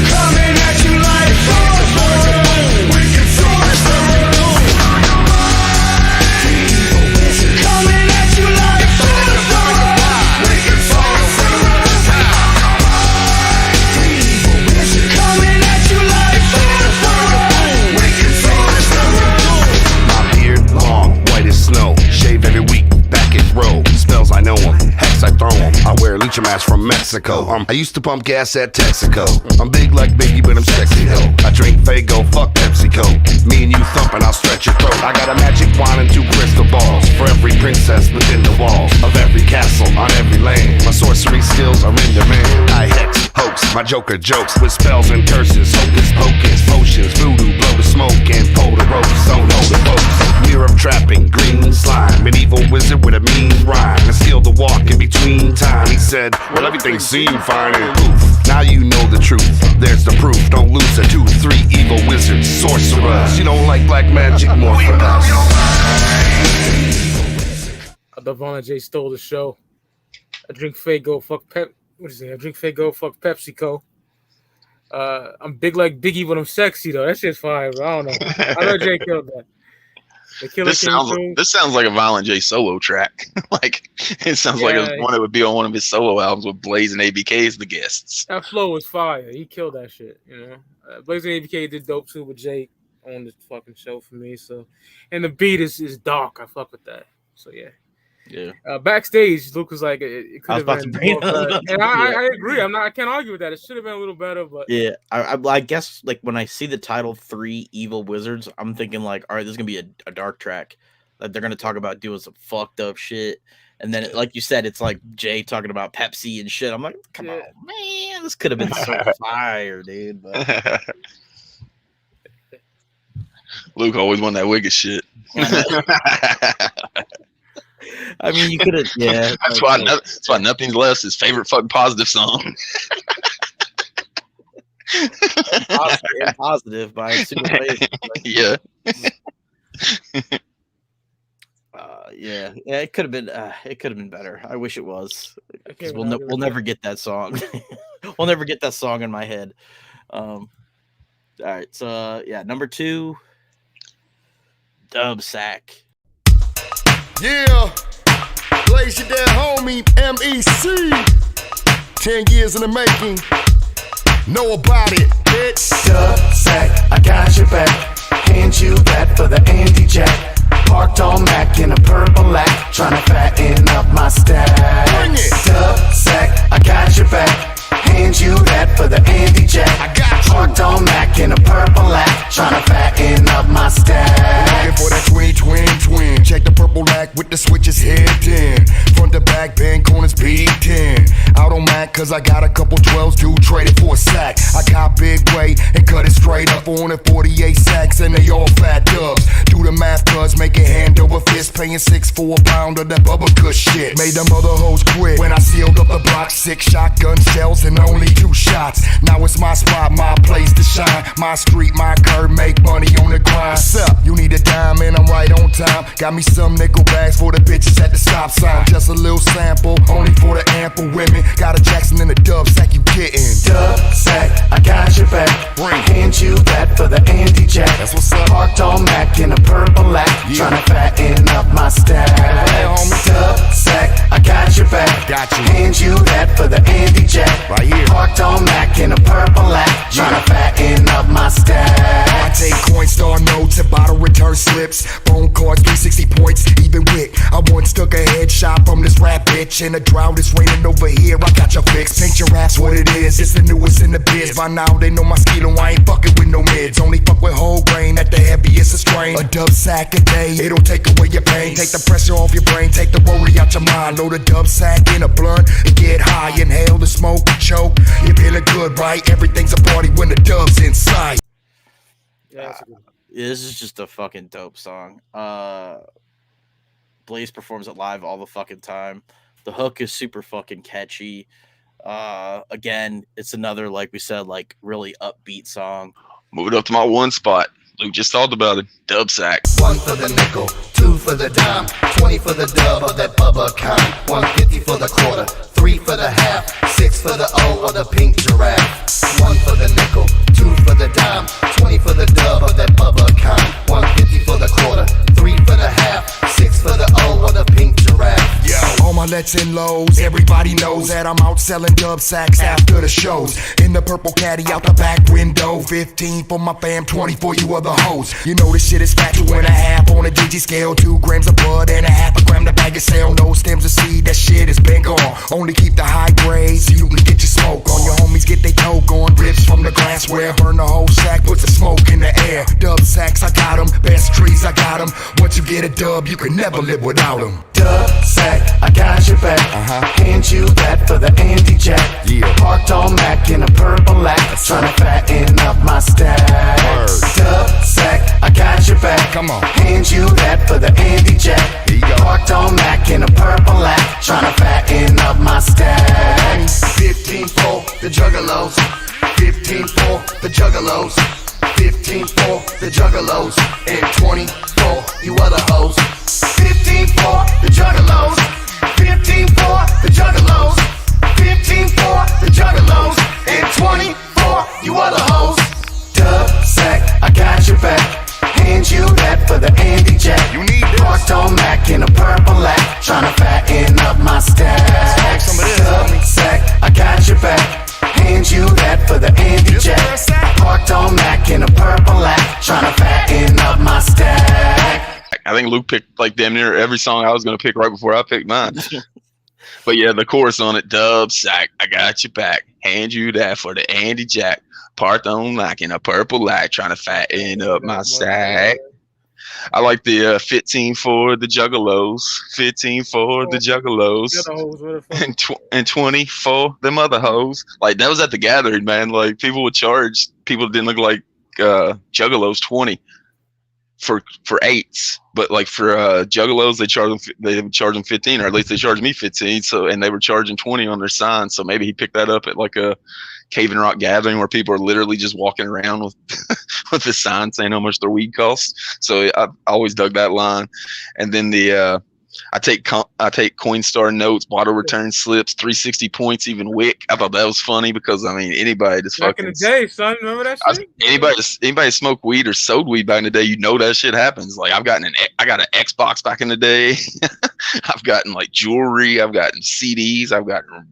coming at you like I know him, hex I throw him. I wear a leech mask from Mexico. I used to pump gas at Texaco. I'm big like Biggie, but I'm sexy though. I drink Faygo, fuck PepsiCo. Me and you thumping, I'll stretch your throat. I got a magic wand and 2 crystal balls for every princess within the walls of every castle on every land. My sorcery skills are in demand. I hex, hoax, my Joker jokes with spells and curses. Hocus pocus, potions, voodoo, blow the smoke and pull the ropes. Don't hold the folks. Mirror of trapping, green slime, medieval wizard with a mean rhyme. I steal the walk in between time. He said, well, everything seemed fine and poof. Now you know the truth. There's the proof. Don't lose a 2, 3 evil wizards, sorcerers. You don't like black magic, more for us. I thought Violent J stole the show. I drink Faygo, fuck I drink Faygo, fuck PepsiCo. I'm big like Biggie, but I'm sexy though. That shit's fire, bro. I don't know. I know Jay killed that. This sounds like a Violent J solo track. Like it sounds like one that would be on one of his solo albums with Blaze and ABK as the guests. That flow was fire. He killed that shit. You know, Blaze and ABK did dope too with Jake on the fucking show for me. So, and the beat is dark. I fuck with that. So yeah. Backstage, Luke was like, it could have been more. And I agree. I can't argue with that. It should have been a little better, but yeah, I guess like when I see the title 3 Evil Wizards, I'm thinking like, all right, this is gonna be a dark track. Like they're gonna talk about doing some fucked up shit, and then like you said, it's like Jay talking about Pepsi and shit. I'm like, come on, man, this could have been so fire, dude. But Luke always won that Wicked shit. I mean, you could have, yeah. That's why Nothing's Less his favorite fucking positive song. Positive by Super Bass. Yeah. Yeah, it could have been. It could have been better. I wish it was. Because we'll never get that song. We'll never get that song in my head. All right, so yeah, number 2, Dub Sack. Yeah, Blaze your dead homie, MEC. 10 years in the making. Know about it, bitch. Dub Sack, I got your back. Hand you that for the Andy Jack. Parked on Mac in a purple lack, tryna fatten up my stack. Bring it. Dub Sack, I got your back. Hand you that for the Andy Jack. I got you. Parked on Mac in a purple lack, tryna fatten up my stack. Looking for that twin. Check the purple lack with the switches hit in. Front to back, bend corners, B10. Out on Mac, cause I got a couple 12s to trade it for a sack. I got big weight and cut it straight up on it 48 sacks, and they all fat dubs. Do the math, cuz make it hand over fist. Paying 6 for a pound of that Bubba Kush shit. Made them other hoes quit when I sealed up the block. 6 shotgun shells and only 2 shots. Now it's my spot, my place to shine. My street, my curb, make money on the grind. What's up? You need a dime and I'm right on time. Got me some nickel bags for the bitches at the stop sign. Just a little sample, only for the ample women. Got a Jackson in the Dub Sack, you gettin'. Dub Sack, I got your back. Hand you that for the Andy Jack. That's what's up. Parked on Mac in a purple lack, tryna fatten up my stack. Dub Sack, I got your back. Got you. Hand you that for the Andy Jack. Right here. Parked on Mac in a purple lack, tryna fatten up my stack. I take Coinstar notes and bottle return slips. Phone cards, 360 points, even wick. I once took a headshot from this rap bitch. In a drought, it's raining over here, I got your fix. Paint your raps what it is, it's the newest in the biz. By now they know my skill, I ain't fucking with no mids. Only fuck with whole grain at the heaviest of strain. A Dub Sack a day, it'll take away your pain. Take the pressure off your brain, take the worry out your mind. Load a Dub Sack in a blunt and get high. Inhale the smoke, choke. You're feeling good, right? Everything's a party when the Dub's inside. Yeah, This is just a fucking dope song. Blaze performs it live all the fucking time. The hook is super fucking catchy. Again, it's another, like we said, like really upbeat song. Move it up to my 1 spot. Luke just talked about it. Dub Sack. 1 for the nickel, 2 for the dime, 20 for the dub of that Bubba kind, 150 for the quarter, 3 for the half, 6 for the O of the pink giraffe. 1 for the nickel, 2 for the dime, 20 for the dub of that Bubba kind, 150 for the quarter, 3 for the half, 6 for the O of the pink giraffe. Yo, all my lets and lows, everybody knows that I'm out selling Dub Sacks after the shows. In the purple caddy out the back window, 15 for my fam, 20 for you other hoes. You know this shit is fat, 2.5 on a DG scale, 2 grams of bud and a half a gram to bag of sale. No stems of seed, that shit is been gone. Only keep the high grade so you can get your smoke on. Your homies get they toe going, rips from the glassware, burn the whole sack, put the smoke in the air. Dub Sacks, I got 'em, best trees, I got 'em. Once you get a dub, you can never live without 'em. Dub Sack, I got your back. Hand you that for the Andy Jack. Yeah. Parked on Mac in a purple lack, tryna fatten up my stack. Dub Sack, I got your back. Come on. Hand you that for the Andy Jack. Here you go. Parked on Mac in a purple lack, tryna fatten up my stack. 15 for the Juggalos. 15 for the Juggalos. 15 for the Juggalos. And 20 for you other hoes. 15 for the Juggalos. 15 for the Juggalos. 15 for the Juggalos. And 20 for you other hoes. Dub Sack, I got your back. Hand you that for the Andy Jack. You need this. Parked on Mac in a purple lack, tryna fatten up my stack. Some of this, Dub homie. Sack, I got your back. Hand you that for the Andy This where Jack. it's at. Parked on Mac in a purple lack, tryna fatten up my stack. I think Luke picked like damn near every song I was gonna pick right before I picked mine. But yeah, the chorus on it, Dub Sack, I got your back. Hand you that for the Andy Jack. Parked on like in a purple light, trying to fatten up my sack. I like the 15 for the Juggalos, 15 for the Juggalos, and 20 for them other hoes. Like that was at the gathering, man. Like people would charge people that didn't look like Juggalos 20. for 8s, but like for Juggalos, they would charge them 15, or at least they charged me 15. So, and they were charging 20 on their sign. So maybe he picked that up at like a Cave and Rock Gathering where people are literally just walking around with with a sign saying how much their weed costs. So I always dug that line. And then I take Coinstar notes, bottle return slips, 360 points, even Wick. I thought that was funny because I mean anybody just back in the day, son, remember that shit? Anybody smoked weed or sold weed back in the day, you know that shit happens. Like I got an Xbox back in the day. I've gotten like jewelry, I've gotten CDs, I've gotten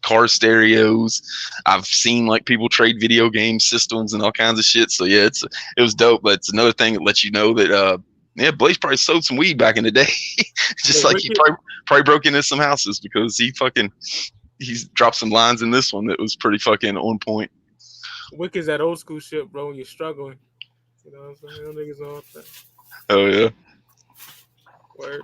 car stereos. I've seen like people trade video game systems and all kinds of shit. So yeah, it was dope. But it's another thing that lets you know that yeah, Blaze probably sold some weed back in the day. Just like he probably broke into some houses because he's dropped some lines in this one that was pretty fucking on point. Wick is that old school shit, bro, when you're struggling. You know what I'm saying? Them niggas all that. Oh yeah. Word.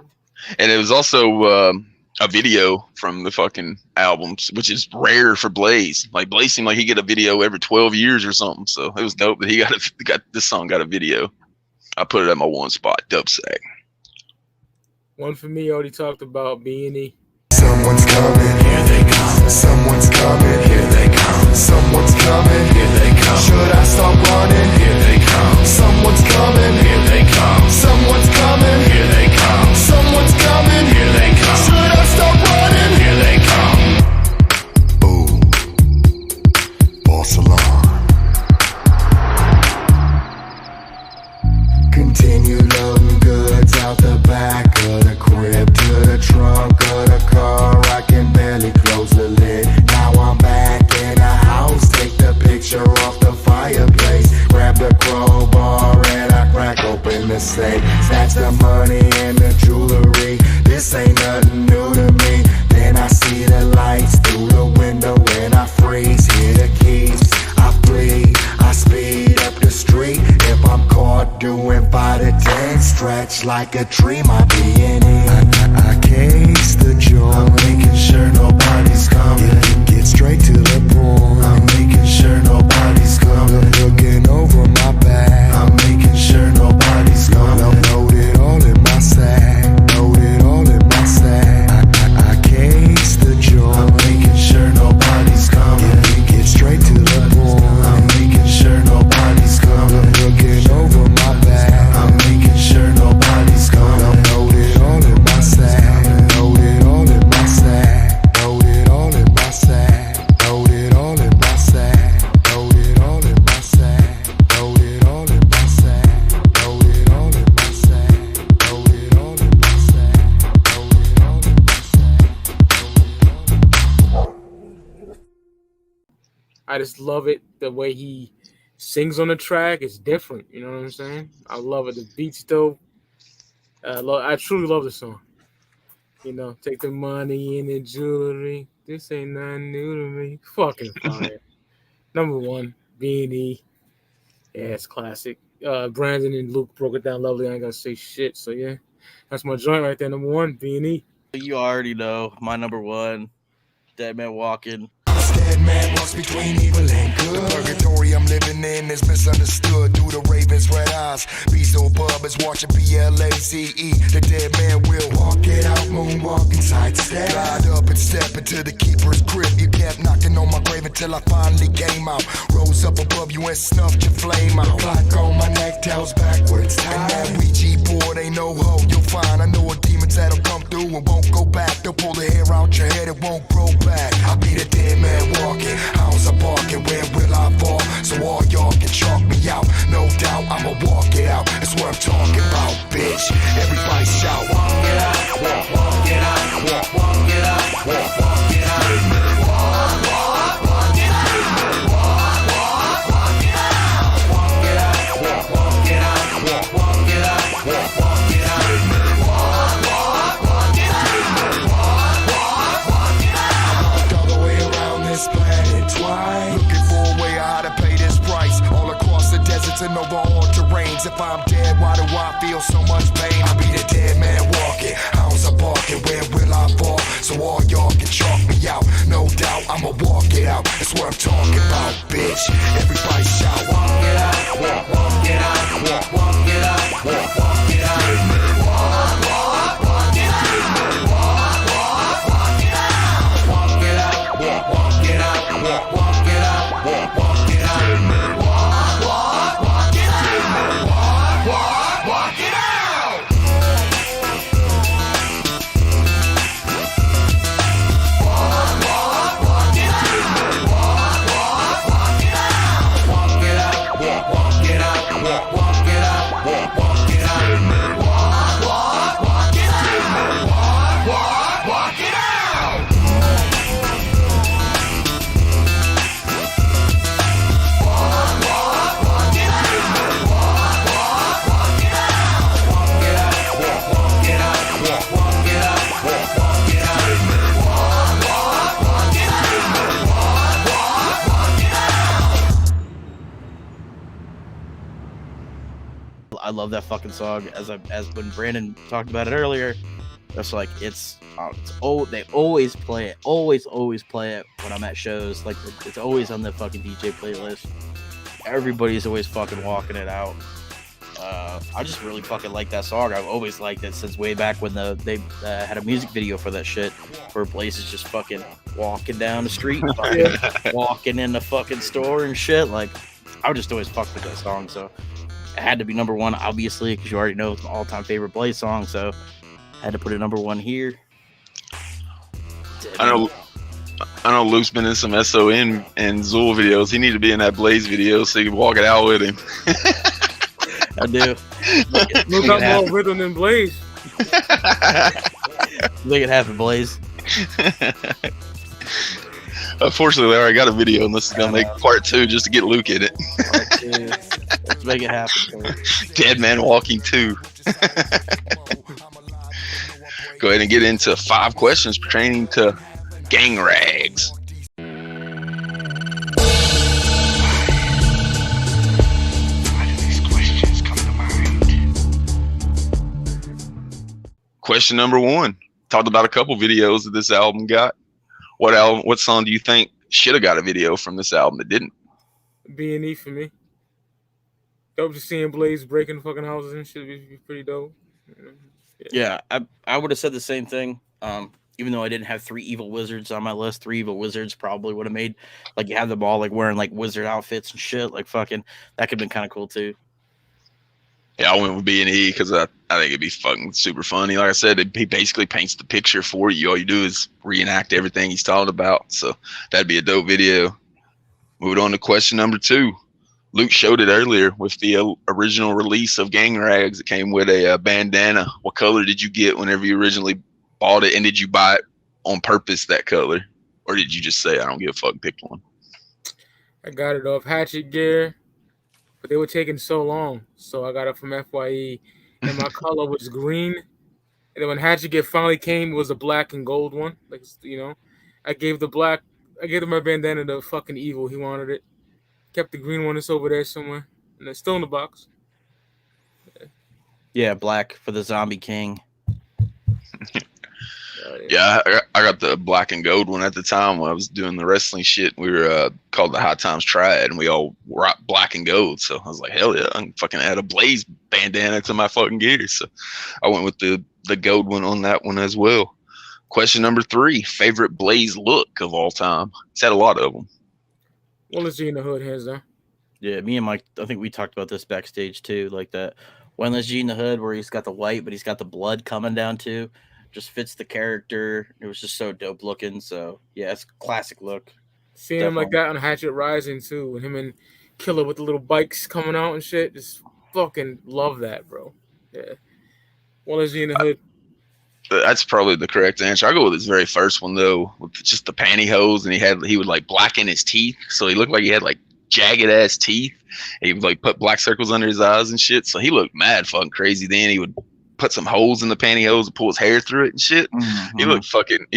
And it was also a video from the fucking albums, which is rare for Blaze. Like Blaze seemed like he get a video every 12 years or something. So it was dope that he got this song got a video. I put it at my one spot, Dub Sack. One for me, already talked about B&E. Someone's coming, here they come. Someone's coming, here they come. Someone's coming, here they come. Should I stop running? Here they come. Someone's coming, here they come. Someone's coming, here they come. Someone's coming, here they come. Should I stop running? Here they come. Ooh, boss alarm. Continue loading goods out the back of the crib to the trunk of the car. I can barely close the lid. Now I'm back in the house. Take the picture off the fireplace. Grab the crowbar and I crack open the safe. Snatch the money and the jewelry. This ain't nothing new to me. Then I see the lights through the window and I freeze. Hear the keys. I flee. I speed up the street. If I'm caught doing 5 to 10, stretch like a tree, my B&E. I case the joint. I'm making sure nobody's coming. Get straight to the point. I'm making sure nobody's coming. Looking over my back. I'm making sure nobody's coming. Load it all in my sack. Load it all in my sack. I case the joint. I'm making sure nobody's coming. Get straight to the point. I'm making sure nobody's coming. Looking over my back. I'm making sure nobody's coming. Load it all in my sack. Load it all in my sack. Load it all in my sack. Load it all in my sack. Load it all in my sack. Load it all in my sack. Load it all in my sack. Load it all in my sack. Load it all in my sack. I just love it the way he sings on the track. It's different, you know what I'm saying? I love it. The beat's dope. I truly love the song. You know, take the money and the jewelry. This ain't nothing new to me. Fucking fire. Number 1, B&E. Yeah, it's classic. Brandon and Luke broke it down lovely. I ain't gonna say shit. So yeah, that's my joint right there. Number 1, B&E. You already know my number 1, Dead Man Walking. Dead man walks between evil and good. The purgatory I'm living in is misunderstood due to Raven's red eyes. Bezo Bub is watching BLAZE. The dead man will walk it out, moonwalk inside step. Glide up and step into the keeper's grip. You kept knocking on my grave until I finally came out. Rose up above you and snuffed your flame out. Clock on my neck tells backwards time. And that Ouija board ain't no hoe you'll find. I know a demons that'll come through and won't go back. They'll pull the hair out your head, it won't grow back. I'll be the dead man walking, how's I barking, where will I fall? So all y'all can chalk me out, no doubt I'ma walk it out. That's what I'm talking about, bitch. Everybody shout, walk it out, walk it out, walk it out, walk it out. And over all terrains. If I'm dead, why do I feel so much pain? I'll be the dead man walking, how's I barking, where will I fall? So all y'all can chalk me out, no doubt I'ma walk it out. That's what I'm talking about, bitch. Everybody shout, walk it out, walk it out, walk it out, walk love that fucking song. As when Brandon talked about it earlier, that's like it's old. They always play it. Always play it when I'm at shows. Like it's always on the fucking DJ playlist. Everybody's always fucking walking it out. I just really fucking like that song. I've always liked it since way back when they had a music video for that shit, where Blaze is just fucking walking down the street, fucking walking in the fucking store and shit. Like, I just always fucked with that song, so it had to be number one, obviously, because you already know it's my all-time favorite Blaze song. So I had to put it number one here. I know Luke's been in some SON and Zool videos. He need to be in that Blaze video so you can walk it out with him. I do. Look got more rhythm than Blaze. Make it happen, Blaze. Unfortunately, I already got a video, and this is gonna make part 2 just to get Luke in it. Let's make it happen. Dead Man Walking 2. Go ahead and get into 5 questions pertaining to gang rags. Question number 1. Talked about a couple videos that this album got. What song do you think should have got a video from this album that didn't? B&E for me. Dope just seeing Blaze breaking fucking houses and shit. Be pretty dope. Yeah, I would have said the same thing. Even though I didn't have 3 evil wizards on my list, 3 evil wizards probably would have made, like, you have them all like wearing like wizard outfits and shit. Like fucking, that could have been kind of cool too. Yeah, I went with B&E because I think it'd be fucking super funny. Like I said, he basically paints the picture for you. All you do is reenact everything he's talking about. So that'd be a dope video. Moving on to question number 2. Luke showed it earlier with the original release of Gang Rags. It came with a bandana. What color did you get whenever you originally bought it? And did you buy it on purpose, that color? Or did you just say, I don't give a fuck, pick one? I got it off Hatchet Gear. But they were taking so long, so I got it from FYE, and my color was green. And then when Hatchet Gear finally came, it was a black and gold one. Like, you know, I gave them my bandana to fucking Evil. He wanted it. Kept the green one. It's over there somewhere, and it's still in the box. Yeah, black for the Zombie King. Yeah, I got the black and gold one at the time when I was doing the wrestling shit. We were called the High Times Triad, and we all rocked black and gold. So I was like, hell yeah, I can fucking add a Blaze bandana to my fucking gear. So I went with the gold one on that one as well. Question number 3, favorite Blaze look of all time. It's had a lot of them. Well, G in the Hood, hands down. Yeah, me and Mike, I think we talked about this backstage too. Like that Wendless G in the Hood where he's got the white, but he's got the blood coming down too. Just fits the character. It was just so dope looking. So yeah, it's a classic look. Seeing him like that on Hatchet Rising too, with him and Killer with the little bikes coming out and shit. Just fucking love that, bro. Yeah. Wendless G in the Hood. That's probably the correct answer. I go with his very first one though, with just the pantyhose, and he would like blacken his teeth, so he looked like he had like jagged ass teeth. And he would like put black circles under his eyes and shit, so he looked mad fucking crazy. Then he would put some holes in the pantyhose and pull his hair through it and shit. Mm-hmm. He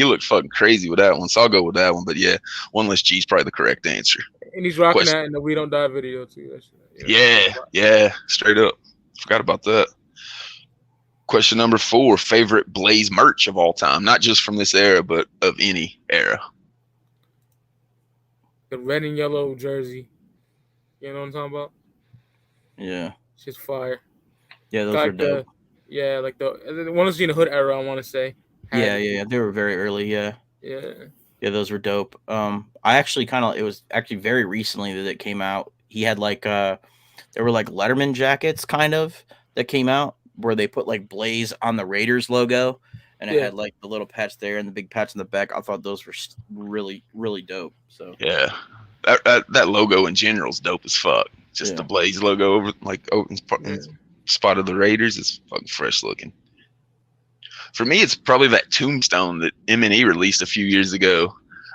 looked fucking crazy with that one. So I'll go with that one. But yeah, Wendless G is probably the correct answer. And he's rocking that in the We Don't Die video too. Yeah, straight up. Forgot about that. Question number 4, favorite Blaze merch of all time, not just from this era, but of any era. The red and yellow jersey. You know what I'm talking about? Yeah. It's just fire. Yeah, those are dope. Like the Wendless G in the Hood era, I want to say. Yeah. They were very early, yeah. Yeah, those were dope. I actually it was actually very recently that it came out. He had like, there were like Letterman jackets kind of that came out where they put like Blaze on the Raiders logo, and it had like the little patch there and the big patch in the back. I thought those were really, really dope. So yeah, that logo in general is dope as fuck. Just the Blaze logo over spot of the Raiders is fucking fresh looking. For me, it's probably that tombstone that M&E released a few years ago.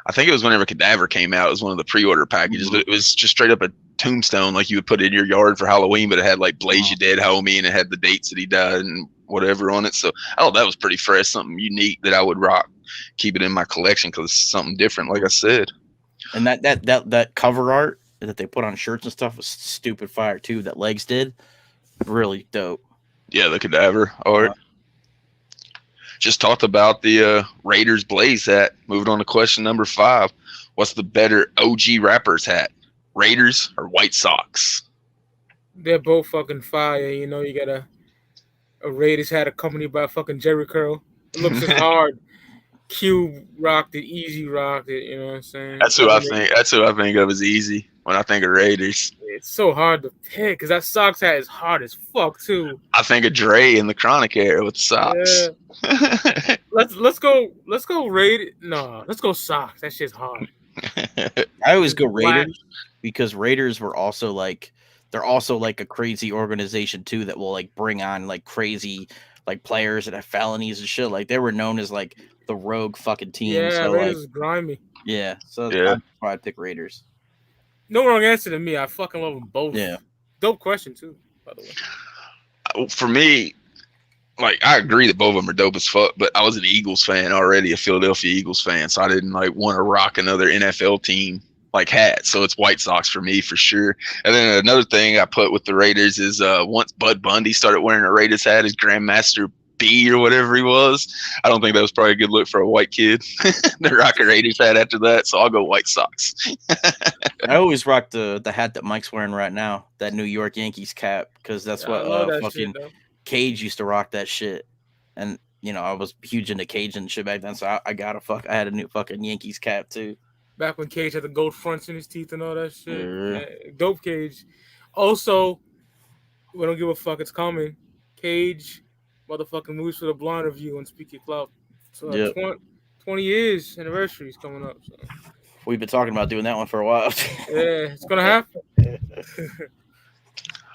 I think it was whenever Cadaver came out. It was one of the pre-order packages, but it was just straight up a tombstone like you would put in your yard for Halloween, but it had like Blaze, you dead homie, and it had the dates that he died and whatever on it. So I thought that was pretty fresh, something unique that I would rock, keep it in my collection because it's something different, like I said. And that cover art that they put on shirts and stuff was stupid fire too. That Legs did. really dope. Yeah, the cadaver art. Just talked about the Raiders Blaze hat. Moved on to question number 5. What's the better OG Rappers hat? Raiders or White Sox? They're both fucking fire. You know, you got a Raiders hat accompanied by a fucking Jerry curl. It looks just hard. Cube rocked it, Easy rocked it. You know what I'm saying? That's who I think. That's who I think of as Easy when I think of Raiders. It's so hard to pick because that Sox hat is hard as fuck too. I think of Dre in the Chronic era with the Sox. Yeah. let's go Raiders. No, let's go Sox. That shit's hard. I always go Raiders because Raiders were also like they're also like a crazy organization too that will like bring on like crazy like players that have felonies and shit. Like they were known as like the rogue fucking team. Yeah, so, Raiders like, is grimy. Yeah, so yeah. that's why I pick Raiders. No wrong answer to me. I fucking love them both. Yeah. Dope question too, by the way. For me, like I agree that both of them are dope as fuck, but I was an Eagles fan already, a Philadelphia Eagles fan, so I didn't like want to rock another NFL team like hat. So it's White Sox for me for sure. And then another thing I put with the Raiders is once Bud Bundy started wearing a Raiders hat, his Grandmaster B or whatever he was, I don't think that was probably a good look for a white kid to rock a Raiders hat after that. So I'll go White Sox. I always rock the hat that Mike's wearing right now, that New York Yankees cap, because that's what fucking Cage used to rock that shit. And you know, I was huge into Cage and shit back then, so I had a new fucking Yankees cap too. Back when Cage had the gold fronts in his teeth and all that shit. Yeah. Dope Cage. Also, we don't give a fuck, it's coming. Cage motherfucking moves for the Blind review on Speak Your Clout. So 20 years anniversary is coming up. So. We've been talking about doing that one for a while. Yeah, it's gonna happen.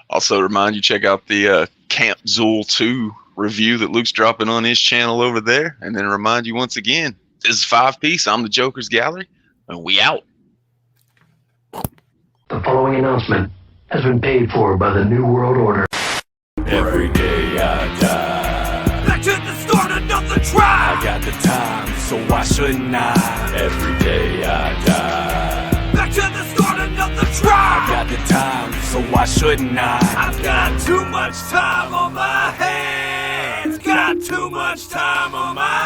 Also, remind you check out the Camp Zool 2 review that Luke's dropping on his channel over there, and then remind you once again, this is 5-piece. I'm the Jokerz Gallery, and we out. The following announcement has been paid for by the New World Order. Every day I die. Back to the start, another try. I got the time, so why shouldn't I? Every day I die. Back to the start, another try. I got the time, so why shouldn't I? I've got too much time on my hands. Got too much time on my